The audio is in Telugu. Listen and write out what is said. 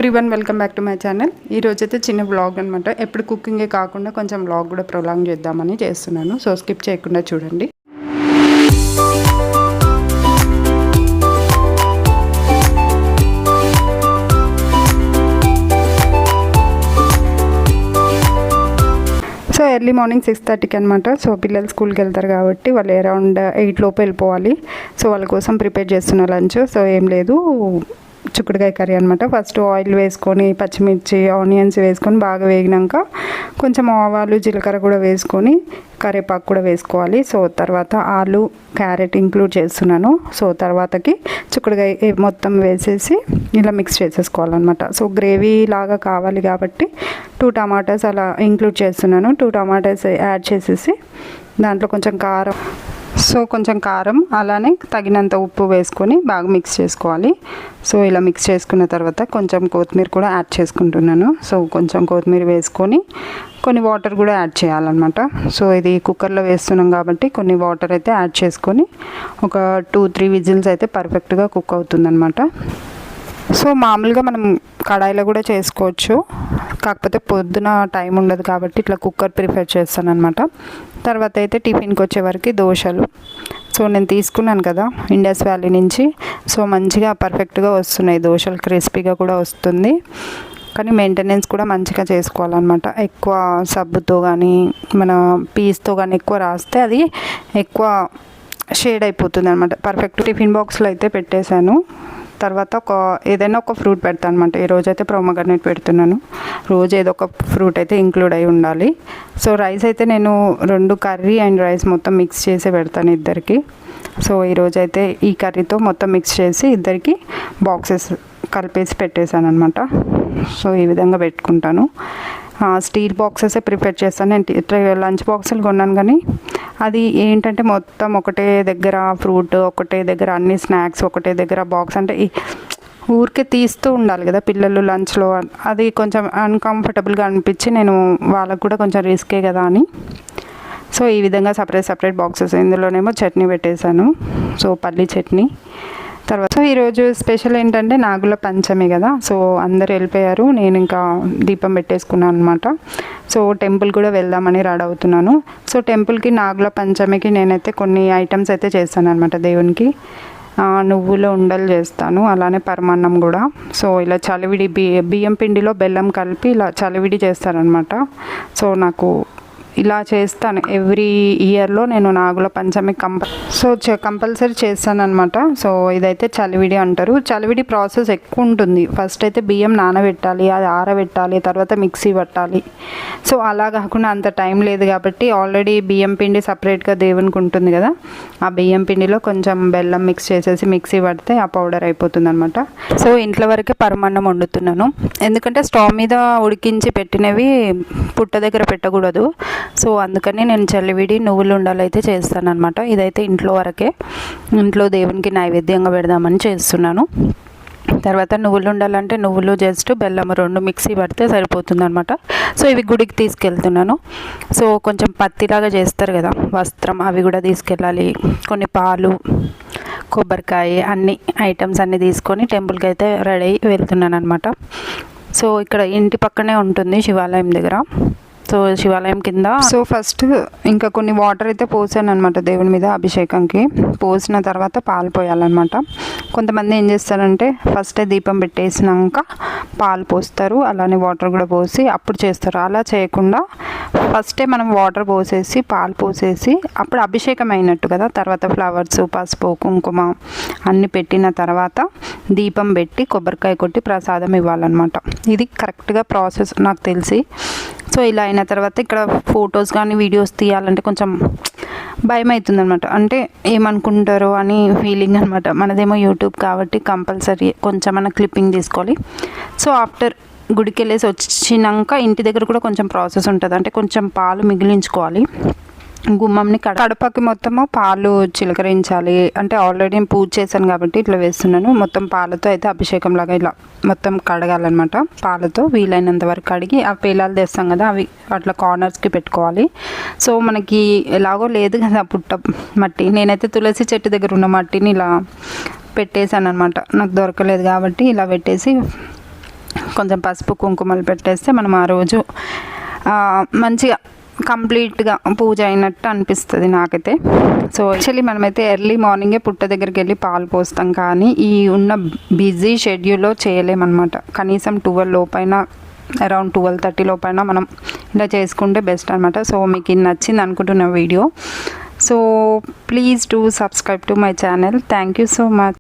Everyone welcome back to my channel. ఈరోజైతే చిన్న వ్లాగ్ అనమాట. ఎప్పుడు కుకింగే కాకుండా కొంచెం వ్లాగ్ కూడా ప్రొలాంగ్ చేద్దామని చేస్తున్నాను. సో స్కిప్ చేయకుండా చూడండి. సో ఎర్లీ మార్నింగ్ 6:30కి అనమాట. సో పిల్లలు స్కూల్కి వెళ్తారు కాబట్టి వాళ్ళు అరౌండ్ 8 లోపు వెళ్ళిపోవాలి. సో వాళ్ళ కోసం ప్రిపేర్ చేస్తున్న లంచ్. సో ఏం లేదు, చిక్కుడుకాయ కర్రీ అనమాట. ఫస్ట్ ఆయిల్ వేసుకొని పచ్చిమిర్చి ఆనియన్స్ వేసుకొని బాగా వేగినాక కొంచెం ఆవాలు జీలకర్ర కూడా వేసుకొని కరివేపాకు కూడా వేసుకోవాలి. సో తర్వాత ఆలు క్యారెట్ ఇంక్లూడ్ చేస్తున్నాను. సో తర్వాతకి చిక్కుడుకాయ మొత్తం వేసేసి ఇలా మిక్స్ చేసేసుకోవాలన్నమాట. సో గ్రేవీ లాగా కావాలి కాబట్టి 2 టమాటాస్ అలా ఇంక్లూడ్ చేస్తున్నాను. 2 టమాటాస్ యాడ్ చేసేసి దాంట్లో కొంచెం కారం అలానే తగినంత ఉప్పు వేసుకొని బాగా మిక్స్ చేసుకోవాలి. సో ఇలా మిక్స్ చేసుకున్న తర్వాత కొంచెం కొత్తిమీర కూడా యాడ్ చేసుకుంటున్నాను. సో కొంచెం కొత్తిమీర వేసుకొని కొన్ని వాటర్ కూడా యాడ్ చేయాలన్నమాట. సో ఇది కుక్కర్లో వేస్తున్నాం కాబట్టి కొన్ని వాటర్ అయితే యాడ్ చేసుకొని ఒక 2-3 విజిల్స్ అయితే పర్ఫెక్ట్గా కుక్ అవుతుందన్నమాట. సో మామూలుగా మనం కడాయిలో కూడా చేసుకోవచ్చు, కాకపోతే పొద్దున టైం ఉండదు కాబట్టి ఇట్లా కుక్కర్ ప్రిఫర్ చేస్తాను అనమాట. తర్వాత అయితే టిఫిన్కి వచ్చేవరకు దోశలు. సో నేను తీసుకున్నాను కదా ఇండస్ వ్యాలీ నుంచి. సో మంచిగా పర్ఫెక్ట్గా వస్తున్నాయి దోశలు, క్రిస్పీగా కూడా వస్తుంది. కానీ మెయింటెనెన్స్ కూడా మంచిగా చేసుకోవాలన్నమాట. ఎక్కువ సబ్బుతో కానీ మన పీస్తో కానీ ఎక్కువ రాస్తే అది ఎక్కువ షేడ్ అయిపోతుంది అనమాట. పర్ఫెక్ట్ టిఫిన్ బాక్స్లో అయితే పెట్టేశాను. తర్వాత ఏదైనా ఒక ఫ్రూట్ పెడతాను అనమాట. ఈరోజైతే ప్రోమోగ్రానేట్ పెడుతున్నాను. రోజు ఏదో ఒక ఫ్రూట్ అయితే ఇంక్లూడ్ అయి ఉండాలి. సో రైస్ అయితే నేను 2 కర్రీ అండ్ రైస్ మొత్తం మిక్స్ చేసి పెడతాను ఇద్దరికి. సో ఈరోజైతే ఈ కర్రీతో మొత్తం మిక్స్ చేసి ఇద్దరికి బాక్సెస్ కలిపేసి పెట్టేశాను అనమాట. సో ఈ విధంగా పెట్టుకుంటాను. స్టీల్ బాక్సెసే ప్రిపేర్ చేస్తాను. నేను లంచ్ బాక్సులు కొన్నాను కానీ అది ఏంటంటే మొత్తం ఒకటే దగ్గర ఫ్రూట్, ఒకటే దగ్గర అన్ని స్నాక్స్, ఒకటే దగ్గర బాక్స్ అంటే ఊరికే తీస్తూ ఉండాలి కదా పిల్లలు లంచ్లో. అది కొంచెం అన్కంఫర్టబుల్గా అనిపించి నేను వాళ్ళకు కూడా కొంచెం రిస్కే కదా అని సో ఈ విధంగా సపరేట్ బాక్సెస్. ఇందులోనేమో చట్నీ పెట్టేశాను. సో పల్లీ చట్నీ. తర్వాత ఈరోజు స్పెషల్ ఏంటంటే నాగుల పంచమి కదా. సో అందరు వెళ్ళిపోయారు, నేను ఇంకా దీపం పెట్టేసుకున్నాను అనమాట. సో టెంపుల్ కూడా వెళ్దామని రెడీ అవుతున్నాను. సో టెంపుల్కి నాగుల పంచమికి నేనైతే కొన్ని ఐటమ్స్ అయితే చేస్తాను అనమాట దేవునికి. నువ్వుల ఉండలు చేస్తాను, అలానే పరమాన్నం కూడా. సో ఇలా చలివిడి బియ్యం పిండిలో బెల్లం కలిపి ఇలా చలివిడి చేస్తారనమాట. సో నాకు ఇలా చేస్తాను ఎవ్రీ ఇయర్లో నేను నాగుల పంచమి కంపల్సరీ చేస్తానమాట. సో ఇదైతే చలివిడి అంటారు. చలివిడి ప్రాసెస్ ఎక్కువ ఉంటుంది. ఫస్ట్ అయితే బియ్యం నానబెట్టాలి, అది ఆరబెట్టాలి, తర్వాత మిక్సీ పట్టాలి. సో అలా కాకుండా అంత టైం లేదు కాబట్టి ఆల్రెడీ బియ్యం పిండి సపరేట్గా దేవునికి ఉంటుంది కదా, ఆ బియ్యం పిండిలో కొంచెం బెల్లం మిక్స్ చేసేసి మిక్సీ పడితే ఆ పౌడర్ అయిపోతుంది అనమాట. సో ఇంట్లో వరకే పరమాన్నం వండుతున్నాను, ఎందుకంటే స్టవ్ మీద ఉడికించి పెట్టినవి పుట్ట దగ్గర పెట్టకూడదు. సో అందుకని నేను చలివిడి నువ్వులు ఉండలు అయితే చేస్తాను అనమాట. ఇదైతే ఇంట్లో వరకే, ఇంట్లో దేవునికి నైవేద్యంగా పెడదామని చేస్తున్నాను. తర్వాత నువ్వులు ఉండాలంటే నువ్వులు జస్ట్ బెల్లం 2 మిక్సీ పడితే సరిపోతుంది అనమాట. సో ఇవి గుడికి తీసుకెళ్తున్నాను. సో కొంచెం పత్తిలాగా చేస్తారు కదా వస్త్రం, అవి కూడా తీసుకెళ్ళాలి. కొన్ని పాలు, కొబ్బరికాయ, అన్ని ఐటమ్స్ అన్నీ తీసుకొని టెంపుల్కి అయితే రెడీ అయ్యి వెళ్తున్నాను అనమాట. సో ఇక్కడ ఇంటి పక్కనే ఉంటుంది శివాలయం దగ్గర. సో శివాలయం కింద. సో ఫస్ట్ ఇంకా కొన్ని వాటర్ అయితే పోసాను అనమాట దేవుని మీద అభిషేకంకి. పోసిన తర్వాత పాలు పోయాలన్నమాట. కొంతమంది ఏం చేస్తారంటే ఫస్ట్ దీపం పెట్టేసినాక పాలు పోస్తారు, అలానే వాటర్ కూడా పోసి అప్పుడు చేస్తారు. అలా చేయకుండా ఫస్టే మనం వాటర్ పోసేసి పాలు పోసేసి అప్పుడు అభిషేకం అయినట్టు కదా. తర్వాత ఫ్లవర్స్, పసుపు, కుంకుమ అన్నీ పెట్టిన తర్వాత దీపం పెట్టి కొబ్బరికాయ కొట్టి ప్రసాదం ఇవ్వాలన్నమాట. ఇది కరెక్ట్గా ప్రాసెస్ నాకు తెలిసి. సో ఇలా అయిన తర్వాత ఇక్కడ ఫొటోస్ కానీ వీడియోస్ తీయాలంటే కొంచెం భయం అవుతుంది అనమాట. అంటే ఏమనుకుంటారో అని ఫీలింగ్ అనమాట. మనదేమో యూట్యూబ్ కాబట్టి కంపల్సరీ కొంచెం క్లిప్పింగ్ తీసుకోవాలి. సో ఆఫ్టర్ గుడికి వెళ్ళేసి వచ్చినాక ఇంటి దగ్గర కూడా కొంచెం ప్రాసెస్ ఉంటుంది. అంటే కొంచెం పాలు మిగిలించుకోవాలి. గుమ్మంని కడపకి మొత్తము పాలు చిలకరించాలి. అంటే ఆల్రెడీ నేను పూజ చేశాను కాబట్టి ఇట్లా వేస్తున్నాను. మొత్తం పాలతో అయితే అభిషేకం లాగా ఇలా మొత్తం కడగాలన్నమాట. పాలతో వీలైనంత వరకు కడిగి ఆ పేలాలు తెస్తాం కదా, అవి అట్లా కార్నర్స్కి పెట్టుకోవాలి. సో మనకి ఎలాగో లేదు కదా పుట్ట మట్టి, నేనైతే తులసి చెట్టు దగ్గర ఉన్న మట్టిని ఇలా పెట్టేశాను అనమాట. నాకు దొరకలేదు కాబట్టి ఇలా పెట్టేసి కొంచెం పసుపు కుంకుమలు పెట్టేస్తే మనం ఆ రోజు మంచిగా కంప్లీట్గా పూజ అయినట్టు అనిపిస్తుంది నాకైతే. సో యాక్చువల్లీ మనమైతే ఎర్లీ మార్నింగే పుట్ట దగ్గరికి వెళ్ళి పాలు పోస్తాం, కానీ ఈ ఉన్న బిజీ షెడ్యూల్లో చేయలేమన్నమాట. కనీసం 12 లోపైన, అరౌండ్ 12:30 లోపైన మనం ఇలా చేసుకుంటే బెస్ట్ అనమాట. సో మీకు ఇది నచ్చింది అనుకుంటున్న video. So please do subscribe to my channel. Thank you so much.